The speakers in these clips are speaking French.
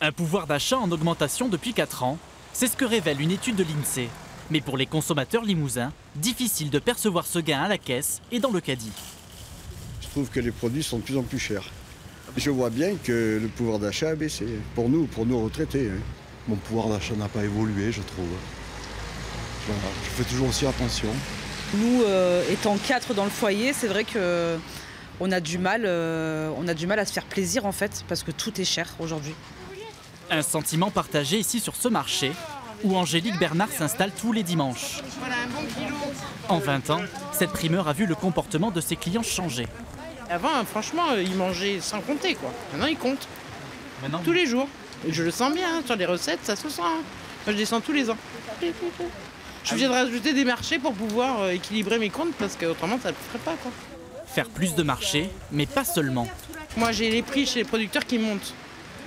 Un pouvoir d'achat en augmentation depuis 4 ans, c'est ce que révèle une étude de l'INSEE. Mais pour les consommateurs limousins, difficile de percevoir ce gain à la caisse et dans le caddie. Je trouve que les produits sont de plus en plus chers. Je vois bien que le pouvoir d'achat a baissé, pour nous retraités. Mon pouvoir d'achat n'a pas évolué, je trouve. Voilà, je fais toujours aussi attention. Nous, étant 4 dans le foyer, c'est vrai qu'on a du mal à se faire plaisir en fait, parce que tout est cher aujourd'hui. Un sentiment partagé ici sur ce marché, où Angélique Bernard s'installe tous les dimanches. En 20 ans, cette primeur a vu le comportement de ses clients changer. Avant, franchement, ils mangeaient sans compter, quoi. Maintenant, ils comptent. Tous les jours. Et je le sens bien, sur les recettes, ça se sent. Moi, je descends tous les ans. Je suis obligée de rajouter des marchés pour pouvoir équilibrer mes comptes, parce qu'autrement, ça ne le ferait pas, quoi. Faire plus de marchés, mais pas seulement. Moi, j'ai les prix chez les producteurs qui montent.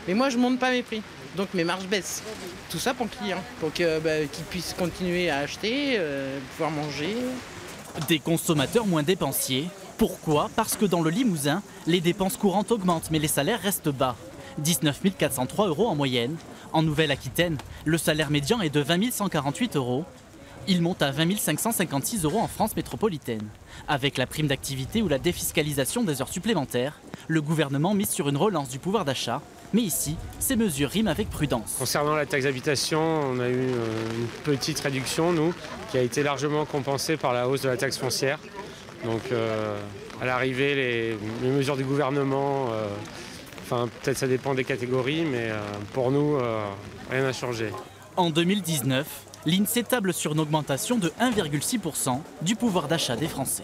Mais moi, je ne monte pas mes prix. Donc, mes marges baissent. Tout ça pour le client, pour qu'il puisse continuer à acheter, pouvoir manger. Des consommateurs moins dépensiers. Pourquoi? Parce que dans le Limousin, les dépenses courantes augmentent, mais les salaires restent bas. 19 403 € en moyenne. En Nouvelle-Aquitaine, le salaire médian est de 20 148 €. Il monte à 20 556 € en France métropolitaine. Avec la prime d'activité ou la défiscalisation des heures supplémentaires, le gouvernement mise sur une relance du pouvoir d'achat. Mais ici, ces mesures riment avec prudence. Concernant la taxe d'habitation, on a eu une petite réduction, nous, qui a été largement compensée par la hausse de la taxe foncière. Donc à l'arrivée, les mesures du gouvernement, peut-être ça dépend des catégories, mais pour nous, rien n'a changé. En 2019, l'INSEE table sur une augmentation de 1,6% du pouvoir d'achat des Français.